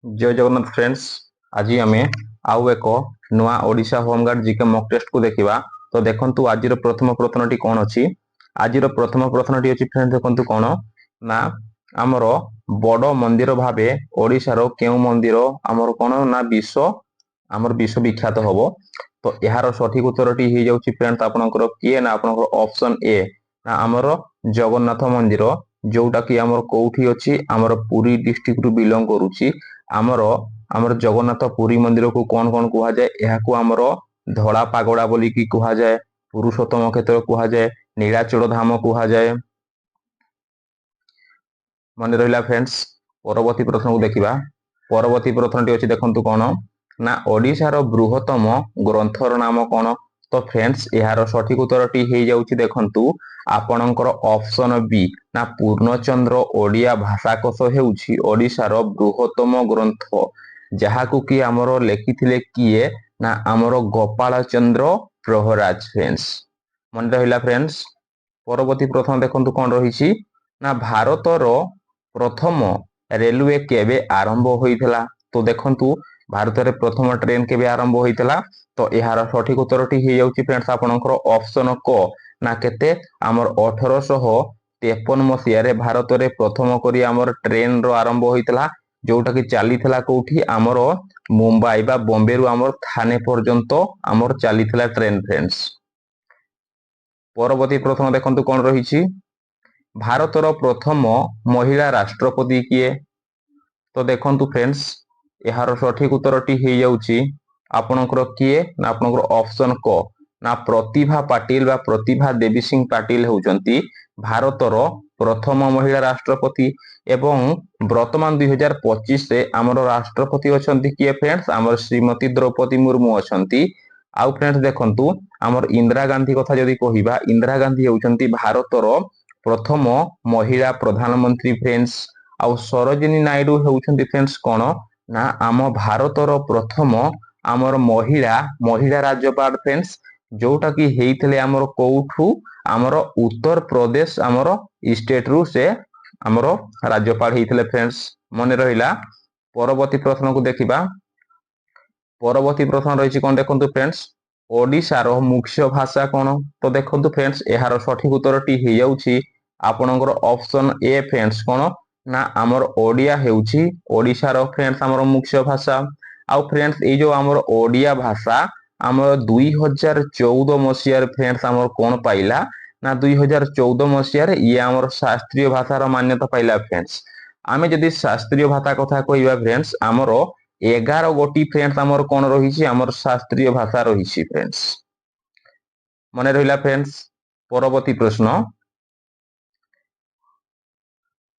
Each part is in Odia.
जय जगन्नाथ फ्रेंड्स। आज आम आउ एक नुआ Odisha home guard GK mock test को देखा। तो देखंतु आज प्रथम प्रश्नटी कौन अच्छी। आज प्रथम प्रश्नटी अच्छी फ्रेंड्स देखंतु कौन ना आमर बड़ मंदिर भावे ओडिशार केउ मंदिर आमर कौन ना विश्व विख्यात हम। तो यार सठिक उत्तरटी हो जाउछि फ्रेंड्स आपनकर किए ना आपनकर ऑप्शन ए ना आमर जगन्नाथ मंदिर जोटा कि आमर कोठी अछि आमर पुरी डिस्ट्रिक्ट रु बिलोंग करूछि। आमर आमर जगन्नाथ पुरी मंदिर को कौन कौन कहा जाए यहाकू आमर धड़ा पागोड़ा बोली कि कहा जाए, पुरुषोत्तम क्षेत्र कहा जाए, नीलाचल धाम कहा जाए। मन रहा फ्रेंड्स। परवर्ती प्रश्न को देखा। परवर्ती प्रश्नटी अच्छी देखंतु कौन ना ओडिशार बृहत्तम ग्रंथर नाम कौन। तो फ्रेंड्स यार सठिक उत्तरटी हो जाउछि देखंतु आपणकर ऑप्शन बी ना पूर्णचंद्र ओडिया भाषाकोश हेउछि ओडिशार बृहत्तम ग्रंथ जहाकू कि आमर लेखिथिले किए ना आमर गोपाल चंद्र प्रहराज फ्रेंड्स। मन रहा फ्रेंड्स। परवर्ती प्रश्न देखंतु कौन रही ना भारतर प्रथम रेलवे केबे आरंभ होइथिला। तो देखंतु भारत में प्रथम ट्रेन केबे आरंभ होइथिला। तो यार सठिक उत्तरटी हो जाउछि फ्रेंड्स आपनकर ऑप्शन क ना केते आमर 1853 मसीह रे भारत में प्रथम करी आमर ट्रेन रो आरंभ होइथिला जोटा कि चलीथिला कोठी आमर मुंबई बा बॉम्बे रु आमर थाने पर्यंत आमर चलीथिला ट्रेन फ्रेंड्स। परवर्ती प्रश्न देखंतु कौन रही भारतर प्रथम महिला राष्ट्रपति किए। तो देखंतु फ्रेंड्स यार सठिक उत्तरटी हो जाउछि आपनकर किए ना आपनकर ऑप्शन क ना प्रतिभा पाटिल बा प्रतिभा देवी सिंह पाटिल होउचंती भारतर प्रथम महिला राष्ट्रपति। एवं वर्तमान 2025 से आमर राष्ट्रपति अछंती किए फ्रेंड्स आमर श्रीमती द्रौपदी मुर्मू अछंती। आउ फ्रेंड्स देखंतु आमर इंदिरा गांधी कथा जदि कहिबा इंदिरा गांधी होउचंती भारतर प्रथम महिला प्रधानमंत्री फ्रेंड्स। आउ सरोजिनी नायडू होउचंती फ्रेंड्स कोन ना आम भारतर प्रथम आमर महिला राज्यपाल फ्रेंड्स जोटा कि हेइथिले आमर कोउठू आमर उत्तर प्रदेश आमर स्टेट रु से आमर राज्यपाल हेइथिले फ्रेंड्स। मन रहिला। परवर्ती प्रश्न को देखिबा। परवर्ती प्रश्न रही कौन देखंतु फ्रेंड्स ओडिशार मुख्य भाषा कौन। तो देखंतु फ्रेंड्स यार सठिक उत्तरटी हो जाउछि आपनकर ऑप्शन ए फ्रेंड्स कौन ना आमर ओडिया हेउछि ओडिशार फ्रेंड्स आमर मुख्य भाषा। आउ फ्रेंड्स ये जो आमर ओडिया भाषा आमर 2014 मसीह फ्रेंड्स आमर कौन पाइला ना 2014 मसीह ये आमर शास्त्रीय भाषार मान्यता पाइला फ्रेंड्स। आमे जदि शास्त्रीय भाषा कथा कहबा फ्रेंड्स आमर 11 गोटी फ्रेंड्स आमर कौन रही आमर शास्त्रीय भाषा रही फ्रेंड्स। मन रहा फ्रेंड्स। परवर्ती प्रश्न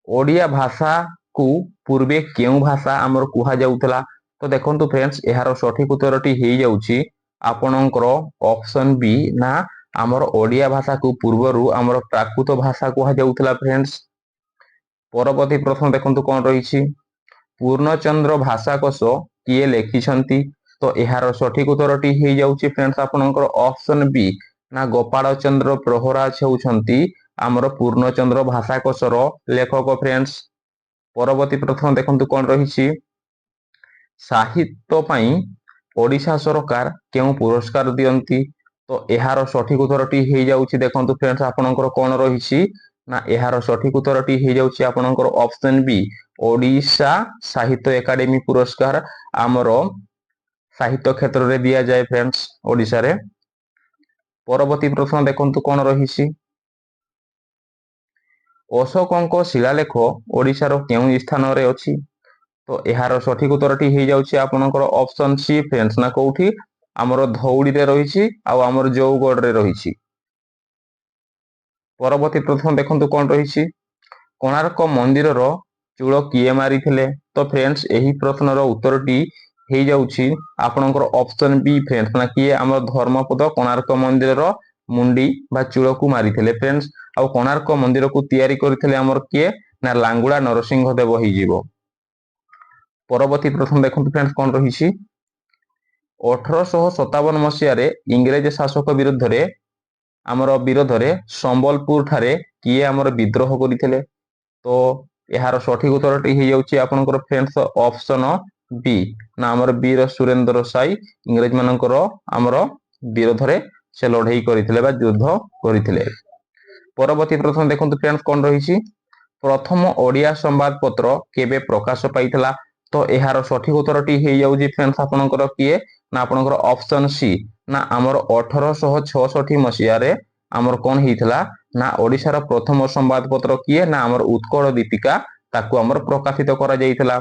ओडिया भाषा को पूर्वे केउ भाषा आमर कुहा जाउतला। तो देखंतु फ्रेंड्स यार सठिक उत्तरटी हो जाउछि आपनकर ऑप्शन बी ना आमर ओडिया भाषा को पूर्वरु आमर प्राकृत भाषा कुहा जाउतला फ्रेंड्स। परवर्ती प्रश्न देखंतु कौन रही पूर्णचंद्र भाषाकोश किए लेखिछंती। तो यार सठिक उत्तरटी हो जाउछि फ्रेंड्स आपनकर ऑप्शन बी ना गोपाल चंद्र प्रहराज होउछंती आमर पूर्णचंद्र भाषाकोशर लेखक फ्रेंड्स। परवर्ती प्रश्न देखंतु कौन रही साहित्य पई ओडिशा सरकार केउ पुरस्कार दियंती। तो यार सठिक उत्तरटी हो जाउछि देखंतु फ्रेंड्स आपनकर कौन रही ना यार सठिक उत्तरटी हो जाउछि आपनकर ऑप्शन बी ओडिशा साहित्य एकाडेमी पुरस्कार आमर साहित्य क्षेत्र रे दिया जाए फ्रेंड्स ओडिशा रे। परवर्ती प्रश्न देखंतु कौन रही अशोकଙ୍କ शिलालेख ओडिशार केउ स्थान रे अछि। तो यार सठिक उत्तरटी हो जाउछि आपनकर ऑप्शन सी फ्रेंड्स ना कोठी आमर धौड़ी रे रहिछि आ आमर जौगढ़ रे रहिछि। परवर्ती प्रश्न देखंतु कौन रही कोणार्क मंदिर चूल किए मारिथिले। तो फ्रेंड्स यही प्रश्नर उत्तरटी हो जाउछि आपनकर ऑप्शन बी फ्रेंड्स ना किए आमर धर्मपद कोणार्क मंदिर मुंडी बा चूल को मारिथिले फ्रेंड्स। आ कोणार्क मंदिर को तैयारी करथिले आमर किए ना लांगुड़ा नरसिंह देव होइजिवो। परवर्ती प्रश्न देखंतु फ्रेंड्स कौन रही 1857 मसीह इंग्रेज शासक विरोध रे संबलपुर ठारे किए आमर विद्रोह करथिले। तो ଏହାର ସଠିକ ଉତ୍ତରଟି ହେଇଯାଉଛି ଆପଣଙ୍କର ଫ୍ରେଣ୍ଡସ୍ ଅପସନ ବି, ନା ଆମର ବୀର ସୁରେନ୍ଦ୍ର ସାଇ ଇଂରେଜ ମାନଙ୍କର ଆମର ବିରୋଧରେ ସେ ଲଢେଇ କରିଥିଲେ ବା ଯୁଦ୍ଧ କରିଥିଲେ। ପରବର୍ତ୍ତୀ ପ୍ରଶ୍ନ ଦେଖନ୍ତୁ ଫ୍ରେଣ୍ଡସ୍ କଣ ରହିଛି, ପ୍ରଥମ ଓଡ଼ିଆ ସମ୍ବାଦପତ୍ର କେବେ ପ୍ରକାଶ ପାଇଥିଲା? ତ ଏହାର ସଠିକ ଉତ୍ତରଟି ହେଇଯାଉଛି ଫ୍ରେଣ୍ଡସ୍ ଆପଣଙ୍କର କିଏ, ନା ଆପଣଙ୍କର ଅପସନ ସି, ନା ଆମର 1866 ମସିହାରେ ଆମର କଣ ହେଇଥିଲା, ନା ଓଡ଼ିଶାର ପ୍ରଥମ ସମ୍ବାଦପତ୍ର କିଏ, ନା ଆମର ଉତ୍କଳ ଦୀପିକା ତାକୁ ଆମର ପ୍ରକାଶିତ କରାଯାଇଥିଲା।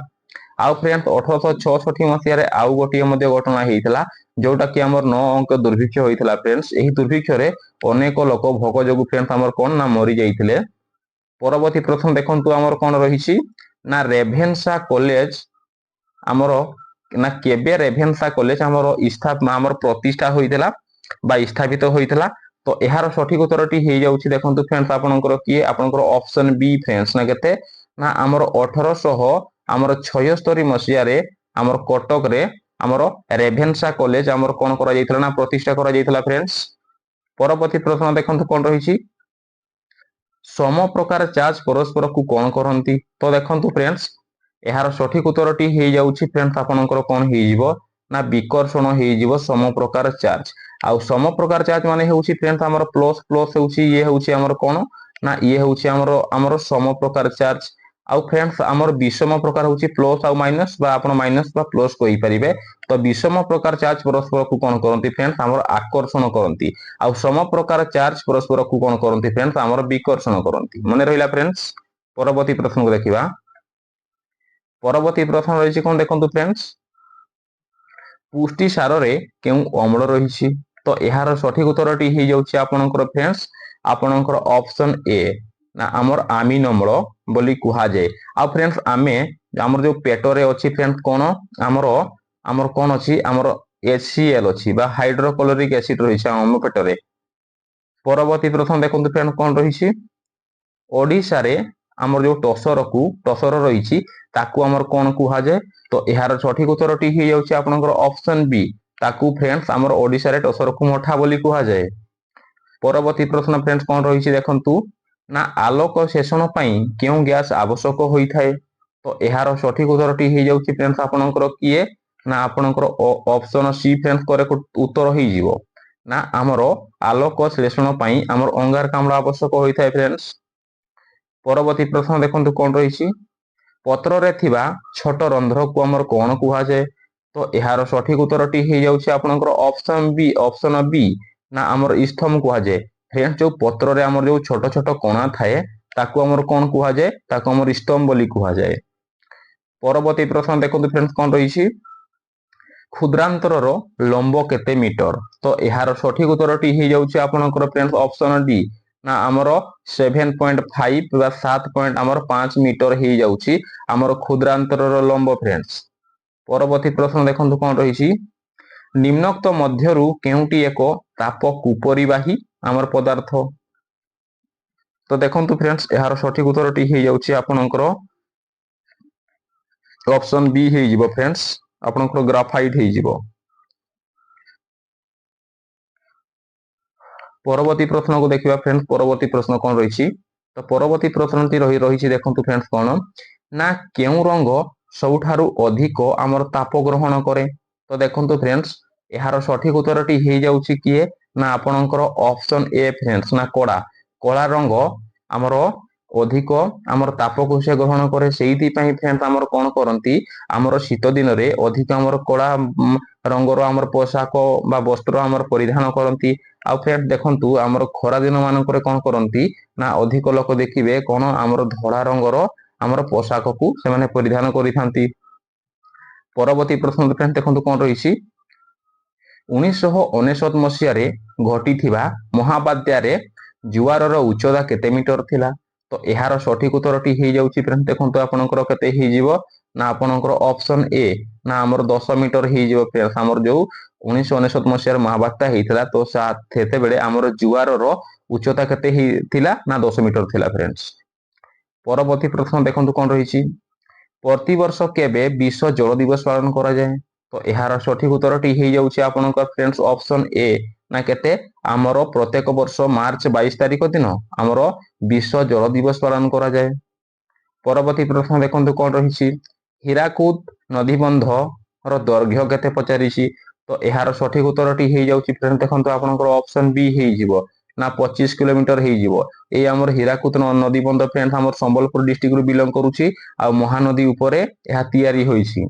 ଆଉ ଫ୍ରେଣ୍ଡସ୍ 1866 ମସିହାରେ ଆଉ ଗୋଟିଏ ମଧ୍ୟ ଘଟଣା ହେଇଥିଲା, ଯୋଉଟା କି ଆମର 9 ଅଙ୍କ ଦୁର୍ଭିକ୍ଷ ହୋଇଥିଲା ଫ୍ରେଣ୍ଡସ୍। ଏହି ଦୁର୍ଭିକ୍ଷରେ ଅନେକ ଲୋକ ଭୋକ ଯୋଗୁ ଫ୍ରେଣ୍ଡସ୍ ଆମର କଣ ନା ମରି ଯାଇଥିଲେ। ପରବର୍ତ୍ତୀ ପ୍ରଶ୍ନ ଦେଖନ୍ତୁ ଆମର କଣ ରହିଛି, ନା ରେଭେନ୍ସା କଲେଜ ଆମର ନା କେବେ ରେଭେନ୍ସା କଲେଜ ଆମର ଆମର ପ୍ରତିଷ୍ଠା ହୋଇଥିଲା ବା ସ୍ଥାପିତ ହୋଇଥିଲା? ତ ଏହାର ସଠିକ ଉତ୍ତରଟି ହେଇଯାଉଛି ଦେଖନ୍ତୁ ଫ୍ରେଣ୍ଡସ୍ ଆପଣଙ୍କର କିଏ, ଆପଣଙ୍କର ଅପସନ ବି ଫ୍ରେଣ୍ଡସ୍, ନା କେତେ, ନା ଆମର 1876 ମସିହାରେ ଆମର କଟକରେ ଆମର ରେଭେନ୍ସା କଲେଜ ଆମର କଣ କରାଯାଇଥିଲା, ନା ପ୍ରତିଷ୍ଠା କରାଯାଇଥିଲା ଫ୍ରେଣ୍ଡସ୍। ପରବର୍ତ୍ତୀ ପ୍ରଶ୍ନ ଦେଖନ୍ତୁ କଣ ରହିଛି, ସମ ପ୍ରକାର ଚାର୍ଜ ପରସ୍ପରକୁ କଣ କରନ୍ତି? ତ ଦେଖନ୍ତୁ ଫ୍ରେଣ୍ଡସ୍ ଏହାର ସଠିକ ଉତ୍ତରଟି ହେଇଯାଉଛି ଫ୍ରେଣ୍ଡସ୍ ଆପଣଙ୍କର କଣ ହେଇଯିବ, ନା ବିକର୍ଷଣ ହେଇଯିବ ସମ ପ୍ରକାର ଚାର୍ଜ। ଆଉ ସମ ପ୍ରକାର ଚାର୍ଜ ମାନେ ହେଉଛି ଫ୍ରେଣ୍ଡସ୍ ଆମର ପ୍ଲସ ପ୍ଲସ ହେଉଛି ଇଏ ହେଉଛି ଆମର କଣ, ନା ଇଏ ହେଉଛି ଆମର ସମ ପ୍ରକାର ଚାର୍ଜ। ଆଉ ଫ୍ରେଣ୍ଡସ୍ ଆମର ବିଷମ ପ୍ରକାର ହେଉଛି ପ୍ଲସ ଆଉ ମାଇନସ, ବା ଆପଣ ମାଇନସ ବା ପ୍ଲସ କହିପାରିବେ। ତ ବିଷମ ପ୍ରକାର ଚାର୍ଜ ପରସ୍ପରକୁ କଣ କରନ୍ତି ଫ୍ରେଣ୍ଡସ୍, ଆମର ଆକର୍ଷଣ କରନ୍ତି। ଆଉ ସମ ପ୍ରକାର ଚାର୍ଜ ପରସ୍ପରକୁ କଣ କରନ୍ତି ଫ୍ରେଣ୍ଡସ୍, ଆମର ବିକର୍ଷଣ କରନ୍ତି। ମନେ ରହିଲା ଫ୍ରେଣ୍ଡସ୍। ପରବର୍ତ୍ତୀ ପ୍ରଶ୍ନକୁ ଦେଖିବା। ପରବର୍ତ୍ତୀ ପ୍ରଶ୍ନ ରହିଛି କଣ ଦେଖନ୍ତୁ ଫ୍ରେଣ୍ଡସ୍, ପୁଷ୍ଟି ସାରରେ କେଉଁ ଅମ୍ଳ ରହିଛି? ତ ଏହାର ସଠିକ ଉତ୍ତରଟି ହେଇଯାଉଛି ଆପଣଙ୍କର ଫ୍ରେଣ୍ଡସ୍ ଆପଣଙ୍କର ଅପସନ ଏ, ନା ଆମର ଆମିନ ଅମ୍ଳ ବୋଲି କୁହାଯାଏ। ଆଉ ଫ୍ରେଣ୍ଡସ୍ ଆମର ଯୋଉ ପେଟରେ ଅଛି ଫ୍ରେଣ୍ଡସ୍ କଣ ଆମର କଣ ଅଛି, ଆମର HCl ଅଛି ବା ହାଇଡ୍ରୋକ୍ଲୋରିକ ଏସିଡ ରହିଛି ଆମ ପେଟରେ। ପରବର୍ତ୍ତୀ ପ୍ରଶ୍ନ ଦେଖନ୍ତୁ ଫ୍ରେଣ୍ଡସ୍ କଣ ରହିଛି, ଓଡ଼ିଶାରେ ଆମର ଯୋଉ ଟସର ରହିଛି ତାକୁ ଆମର କଣ କୁହାଯାଏ? ତ ଏହାର ସଠିକ ଉତ୍ତରଟି ହେଇଯାଉଛି ଆପଣଙ୍କର ଅପସନ ବି, ତାକୁ ଫ୍ରେଣ୍ଡସ୍ ଆମର ଓଡ଼ିଶାରେ ଟସରକୁ ମଠା ବୋଲି କୁହାଯାଏ। ପରବର୍ତ୍ତୀ ପ୍ରଶ୍ନ ଫ୍ରେଣ୍ଡସ୍ କଣ ରହିଛି ଦେଖନ୍ତୁ, ନା ଆଲୋକ ଶେଷଣ ପାଇଁ କେଉଁ ଗ୍ୟାସ ଆବଶ୍ୟକ ହୋଇଥାଏ? ତ ଏହାର ସଠିକ ଉତ୍ତରଟି ହେଇଯାଉଛି ଫ୍ରେଣ୍ଡସ୍ ଆପଣଙ୍କର କିଏ, ନା ଆପଣଙ୍କର ଅପସନ ସି ଫ୍ରେଣ୍ଡସ୍ କରେକ୍ଟ ଉତ୍ତର ହେଇଯିବ, ନା ଆମର ଆଲୋକ ଶ୍ଳେଷଣ ପାଇଁ ଆମର ଅଙ୍ଗାରକାମ୍ଳ ଆବଶ୍ୟକ ହୋଇଥାଏ ଫ୍ରେଣ୍ଡସ୍। ପରବର୍ତ୍ତୀ ପ୍ରଶ୍ନ ଦେଖନ୍ତୁ କଣ ରହିଛି, ପତ୍ରରେ ଥିବା ଛୋଟ ରନ୍ଧ୍ରକୁ ଆମର କଣ କୁହାଯାଏ? ତ ଏହାର ସଠିକ ଉତ୍ତରଟି ହେଇଯାଉଛି ଆପଣଙ୍କର ଅପସନ ବି, ନା ଆମର ଇସ୍ଥମ କୁହାଯାଏ। ଫ୍ରେଣ୍ଡସ୍ ଯୋଉ ପତ୍ରରେ ଆମର ଯୋଉ ଛୋଟ ଛୋଟ କଣା ଥାଏ ତାକୁ ଆମର କଣ କୁହାଯାଏ, ତାକୁ ଆମର ଇସ୍ଥମ ବୋଲି କୁହାଯାଏ। ପରବର୍ତ୍ତୀ ପ୍ରଶ୍ନ ଦେଖନ୍ତୁ ଫ୍ରେଣ୍ଡସ୍ କଣ ରହିଛି, କ୍ଷୁଦ୍ରାନ୍ତରର ଲମ୍ବ କେତେ ମିଟର? ତ ଏହାର ସଠିକ ଉତ୍ତରଟି ହେଇଯାଉଛି ଆପଣଙ୍କର ଫ୍ରେଣ୍ଡସ୍ ଅପସନ ଡି, ନା ଆମର 7.5 ବା 7.5 ମିଟର ହେଇଯାଉଛି ଆମର କ୍ଷୁଦ୍ରାନ୍ତରର ଲମ୍ବ ଫ୍ରେଣ୍ଡସ୍। ପରବର୍ତ୍ତୀ ପ୍ରଶ୍ନ ଦେଖନ୍ତୁ କଣ ରହିଛି, ନିମ୍ନୋକ୍ତ ମଧ୍ୟରୁ କେଉଁଟି ଏକ ତାପ କୁପରିବାହୀ ଆମର ପଦାର୍ଥ? ତ ଦେଖନ୍ତୁ ଫ୍ରେଣ୍ଡସ୍ ଏହାର ସଠିକ ଉତ୍ତରଟି ହେଇଯାଉଛି ଆପଣଙ୍କର ଅପସନ ବି ହେଇଯିବ ଫ୍ରେଣ୍ଡସ୍, ଆପଣଙ୍କର ଗ୍ରାଫାଇଟ ହେଇଯିବ। ପରବର୍ତ୍ତୀ ପ୍ରଶ୍ନକୁ ଦେଖିବା ଫ୍ରେଣ୍ଡସ୍, ପରବର୍ତ୍ତୀ ପ୍ରଶ୍ନ କଣ ରହିଛି, ତ ପରବର୍ତ୍ତୀ ପ୍ରଶ୍ନଟି ରହିଛି ଦେଖନ୍ତୁ ଫ୍ରେଣ୍ଡସ୍ କଣ, ନା କେଉଁ ରଙ୍ଗ ସବୁଠାରୁ ଅଧିକ ଆମର ତାପ ଗ୍ରହଣ କରେ? ତ ଦେଖନ୍ତୁ ଫ୍ରେଣ୍ଡସ୍ ଏହାର ସଠିକ ଉତ୍ତରଟି ହେଇଯାଉଛି କିଏ, ନା ଆପଣଙ୍କର ଅପସନ ଏ ଫ୍ରେଣ୍ଡସ୍, ନା କଳା ରଙ୍ଗ ଆମର ଅଧିକ ଆମର ତାପକୁ ସେ ଗ୍ରହଣ କରେ। ସେଇଥିପାଇଁ ଫ୍ରେଣ୍ଡସ୍ ଆମର କଣ କରନ୍ତି, ଆମର ଶୀତ ଦିନରେ ଅଧିକ ଆମର କଳା ରଙ୍ଗର ଆମର ପୋଷାକ ବା ବସ୍ତ୍ର ଆମର ପରିଧାନ କରନ୍ତି। ଆଉ ଫ୍ରେଣ୍ଡସ୍ ଦେଖନ୍ତୁ ଆମର ଖରା ଦିନ ମାନଙ୍କରେ କଣ କରନ୍ତି, ନା ଅଧିକ ଲୋକ ଦେଖିବେ କଣ ଆମର ଧଳା ରଙ୍ଗର ଆମର ପୋଷାକକୁ ସେମାନେ ପରିଧାନ କରିଥାନ୍ତି। ପରବର୍ତ୍ତୀ ପ୍ରଶ୍ନ ଦେଖନ୍ତୁ କଣ ରହିଛି, 1999 ମସିହାରେ ଘଟିଥିବା ମହାବାତ୍ୟାରେ ଜୁଆରର ଉଚ୍ଚତା କେତେ ମିଟର ଥିଲା? ତ ଏହାର ସଠିକ ଉତ୍ତରଟି ହେଇଯାଉଛି ଫ୍ରେଣ୍ଡସ୍ ଦେଖନ୍ତୁ ଆପଣଙ୍କର କେତେ ହେଇଯିବ, ନା ଆପଣଙ୍କର ଅପସନ ଏ, ନା ଆମର 10 ମିଟର ହେଇଯିବ ଫ୍ରେଣ୍ଡସ୍। ଆମର ଯୋଉ 1999 ମସିହାରେ ମହାବାତ୍ୟା ହେଇଥିଲା ତ ସେତେବେଳେ ଆମର ଜୁଆରର ଉଚ୍ଚତା କେତେ ହେଇଥିଲା, ନା 10 ମିଟର ଥିଲା ଫ୍ରେଣ୍ଡସ୍। ପରବର୍ତ୍ତୀ ପ୍ରଶ୍ନ ଦେଖନ୍ତୁ କଣ ରହିଛି, ପ୍ରତିବର୍ଷ କେବେ ବିଶ୍ୱ ଜଳ ଦିବସ ପାଳନ କରାଯାଏ? ତ ଏହାର ସଠିକ ଉତ୍ତରଟି ହେଇଯାଉଛି ଆପଣଙ୍କ ଫ୍ରେଣ୍ଡସ୍ ଅପସନ ଏ, ନା କେତେ, ଆମର ପ୍ରତ୍ୟେକ ବର୍ଷ ମାର୍ଚ୍ଚ 22 ତାରିଖ ଦିନ ଆମର ବିଶ୍ୱ ଜଳ ଦିବସ ପାଳନ କରାଯାଏ। ପରବର୍ତ୍ତୀ ପ୍ରଶ୍ନ ଦେଖନ୍ତୁ କଣ ରହିଛି, ହୀରାକୁଦ ନଦୀବନ୍ଧର ଦୈର୍ଘ୍ୟ କେତେ ପଚାରିଛି। ତ ଏହାର ସଠିକ ଉତ୍ତରଟି ହେଇଯାଉଛି ଫ୍ରେଣ୍ଡ ଦେଖନ୍ତୁ ଆପଣଙ୍କର ଅପସନ ବି ହେଇଯିବ ନା 25 କିଲୋମିଟର ହେଇଯିବ। ଏଇ ଆମର ହୀରାକୁଦ ନଦୀବନ୍ଧ ଫ୍ରେଣ୍ଡ ଆମର ସମ୍ବଲପୁର ଡିଷ୍ଟ୍ରିକ୍ଟରୁ ବିଲଙ୍ଗ କରୁଛି ଆଉ ମହାନଦୀ ଉପରେ ଏହା ତିଆରି ହୋଇଛି।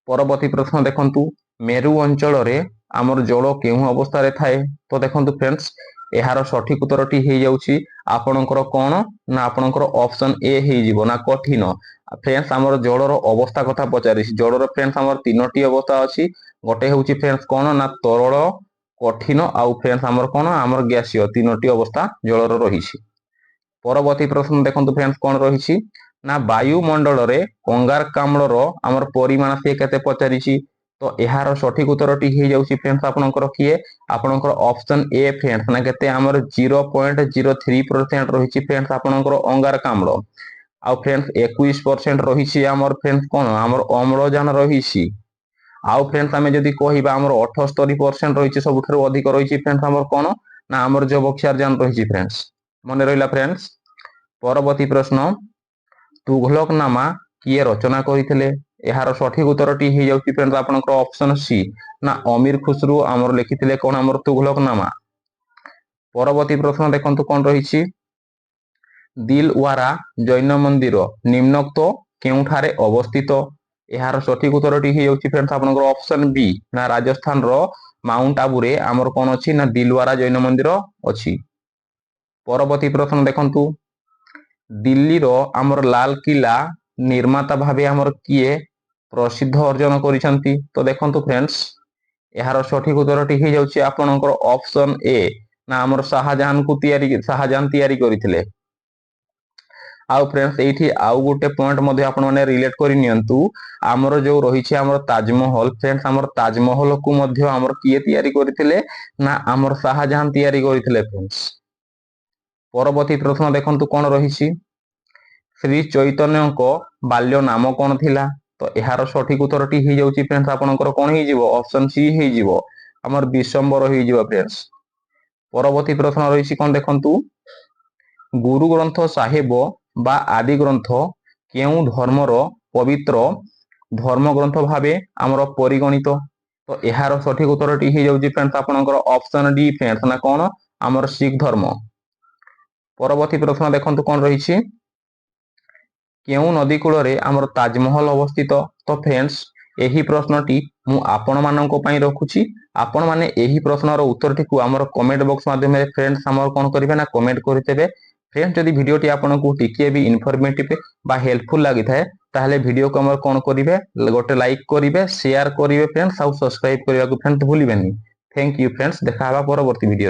ପରବର୍ତ୍ତୀ ପ୍ରଶ୍ନ ଦେଖନ୍ତୁ, ମେରୁ ଅଞ୍ଚଳରେ ଆମର ଜଳ କେଉଁ ଅବସ୍ଥାରେ ଥାଏ। ତ ଦେଖନ୍ତୁ ଫ୍ରେଣ୍ଡସ୍ ଏହାର ସଠିକ ଉତ୍ତରଟି ହେଇଯାଉଛି ଆପଣଙ୍କର କଣ ନା ଆପଣଙ୍କର ଅପସନ ଏ ହେଇଯିବ ନା କଠିନ। ଫ୍ରେଣ୍ଡସ୍ ଆମର ଜଳର ଅବସ୍ଥା କଥା ପଚାରିଛି। ଜଳର ଫ୍ରେଣ୍ଡସ୍ ଆମର ତିନୋଟି ଅବସ୍ଥା ଅଛି। ଗୋଟେ ହେଉଛି ଫ୍ରେଣ୍ଡସ୍ କଣ ନା ତରଳ, କଠିନ ଆଉ ଫ୍ରେଣ୍ଡସ୍ ଆମର କଣ ଆମର ଗ୍ୟାସୀୟ, ତିନୋଟି ଅବସ୍ଥା ଜଳର ରହିଛି। ପରବର୍ତ୍ତୀ ପ୍ରଶ୍ନ ଦେଖନ୍ତୁ ଫ୍ରେଣ୍ଡସ୍ କଣ ରହିଛି ନା ବାୟୁମଣ୍ଡଳରେ ଅଙ୍ଗାରକାମ୍ଳର ଆମର ପରିମାଣ ସେ କେତେ ପଚାରିଛି। ତ ଏହାର ସଠିକ ଉତ୍ତରଟି ହେଇଯାଉଛି ଫ୍ରେଣ୍ଡସ୍ ଆପଣଙ୍କର କିଏ ଆପଣଙ୍କର ଅପସନ ଏ ଫ୍ରେଣ୍ଡସ୍ ନା କେତେ ଆମର 0.03% ରହିଛି ଫ୍ରେଣ୍ଡସ୍ ଆପଣଙ୍କର ଅଙ୍ଗାରକାମ୍ଳ। ଆଉ ଫ୍ରେଣ୍ଡସ୍ 21% ରହିଛି ଆମର ଫ୍ରେଣ୍ଡସ୍ କଣ ଆମର ଅମ୍ଳଜାନ ରହିଛି। ଆଉ ଫ୍ରେଣ୍ଡସ୍ ଆମେ ଯଦି କହିବା ଆମର 78% ରହିଛି, ସବୁଠାରୁ ଅଧିକ ରହିଛି ଫ୍ରେଣ୍ଡସ୍ ଆମର କଣ ନା ଆମର ଯବକ୍ଷାରଜାନ ରହିଛି ଫ୍ରେଣ୍ଡସ୍। ମନେ ରହିଲା ଫ୍ରେଣ୍ଡସ୍। ପରବର୍ତ୍ତୀ ପ୍ରଶ୍ନ, ତୁଘଲକନାମା କିଏ ରଚନା କରିଥିଲେ। ଏହାର ସଠିକ ଉତ୍ତରଟି ହେଇଯାଉଛି ଫ୍ରେଣ୍ଡସ୍ ଆପଣଙ୍କର ଅପସନ ସି ନା ଅମୀର ଖୁସରୁ ଆମର ଲେଖିଥିଲେ କଣ ଆମର ତୁଘଲକନାମା। ପରବର୍ତ୍ତୀ ପ୍ରଶ୍ନ ଦେଖନ୍ତୁ କଣ ରହିଛି, ଦିଲୱାରା ଜୈନ ମନ୍ଦିର ନିମ୍ନୋକ୍ତ କେଉଁଠାରେ ଅବସ୍ଥିତ। ଏହାର ସଠିକ ଉତ୍ତରଟି ହେଇଯାଉଛି ଫ୍ରେଣ୍ଡସ୍ ଆପଣଙ୍କର ଅପସନ ବି ନା ରାଜସ୍ଥାନର ମାଉଣ୍ଟ ଆବୁରେ ଆମର କଣ ଅଛି ନା ଦିଲୱାରା ଜୈନ ମନ୍ଦିର ଅଛି। ପରବର୍ତ୍ତୀ ପ୍ରଶ୍ନ ଦେଖନ୍ତୁ, ଦିଲ୍ଲୀର ଆମର ଲାଲକିଲ୍ଲା ନିର୍ମାତା ଭାବେ ଆମର କିଏ ପ୍ରସିଦ୍ଧ ଅର୍ଜନ କରିଛନ୍ତି। ତ ଦେଖନ୍ତୁ ଫ୍ରେଣ୍ଡସ୍ ଏହାର ସଠିକ ଉତ୍ତରଟି ହେଇଯାଉଛି ଆପଣଙ୍କର ଅପସନ ଏ ନା ଆମର ଶାହାଜାହାନ ତିଆରି କରିଥିଲେ। ଆଉ ଫ୍ରେଣ୍ଡସ୍ ଏଇଠି ଆଉ ଗୋଟେ ପଏଣ୍ଟ ମଧ୍ୟ ଆପଣମାନେ ରିଲେଟ କରି ନିଅନ୍ତୁ, ଆମର ଯୋଉ ରହିଛି ଆମର ତାଜମହଲ ଫ୍ରେଣ୍ଡସ୍ ଆମର ତାଜମହଲକୁ ମଧ୍ୟ ଆମର କିଏ ତିଆରି କରିଥିଲେ ନା ଆମର ଶାହାଜାହାନ ତିଆରି କରିଥିଲେ ଫ୍ରେଣ୍ଡସ୍। ପରବର୍ତ୍ତୀ ପ୍ରଶ୍ନ ଦେଖନ୍ତୁ କଣ ରହିଛି, ଶ୍ରୀ ଚୈତନ୍ୟଙ୍କ ବାଲ୍ୟ ନାମ କଣ ଥିଲା। ତ ଏହାର ସଠିକ ଉତ୍ତରଟି ହେଇଯାଉଛି ଫ୍ରେଣ୍ଡସ୍ ଆପଣଙ୍କର କଣ ହେଇଯିବ ଅପସନ ସି ହେଇଯିବ ଆମର ବିଶ୍ୱମ୍ବର ହେଇଯିବ ଫ୍ରେଣ୍ଡସ୍। ପରବର୍ତ୍ତୀ ପ୍ରଶ୍ନ ରହିଛି କଣ ଦେଖନ୍ତୁ, ଗୁରୁ ଗ୍ରନ୍ଥ ସାହେବ ବା ଆଦି ଗ୍ରନ୍ଥ କେଉଁ ଧର୍ମର ପବିତ୍ର ଧର୍ମଗ୍ରନ୍ଥ ଭାବେ ଆମର ପରିଗଣିତ। ତ ଏହାର ସଠିକ ଉତ୍ତରଟି ହେଇଯାଉଛି ଫ୍ରେଣ୍ଡସ୍ ଆପଣଙ୍କର ଅପସନ ଡି ଫ୍ରେଣ୍ଡସ୍ ନା କଣ ଆମର ଶିଖ ଧର୍ମ। ପରବର୍ତ୍ତୀ ପ୍ରଶ୍ନ ଦେଖନ୍ତୁ କଣ ରହିଛି, କେଉଁ ନଦୀ କୂଳରେ ଆମର ତାଜମହଲ ଅବସ୍ଥିତ। ତ ଫ୍ରେଣ୍ଡସ୍ ଏହି ପ୍ରଶ୍ନଟି ମୁଁ ଆପଣମାନଙ୍କ ପାଇଁ ରଖୁଛି। ଆପଣମାନେ ଏହି ପ୍ରଶ୍ନର ଉତ୍ତରଟିକୁ ଆମର କମେଣ୍ଟ ବକ୍ସ ମାଧ୍ୟମରେ ଫ୍ରେଣ୍ଡସ୍ ଆମର କଣ କରିବେ ନା କମେଣ୍ଟ କରିଦେବେ। ଫ୍ରେଣ୍ଡସ୍ ଯଦି ଭିଡ଼ିଓଟି ଆପଣଙ୍କୁ ଟିକିଏ ବି ଇନଫର୍ମେଟିଭ ବା ହେଲ୍ପଫୁଲ ଲାଗିଥାଏ ତାହେଲେ ଭିଡ଼ିଓକୁ ଆମର କଣ କରିବେ ଗୋଟେ ଲାଇକ୍ କରିବେ, ସେୟାର କରିବେ ଫ୍ରେଣ୍ଡସ୍ ଆଉ ସବସ୍କ୍ରାଇବ କରିବାକୁ ଫ୍ରେଣ୍ଡସ୍ ଭୁଲିବେନି। ଥ୍ୟାଙ୍କ ୟୁ ଫ୍ରେଣ୍ଡସ୍, ଦେଖା ହେବା ପରବର୍ତ୍ତୀ ଭିଡ଼ିଓ।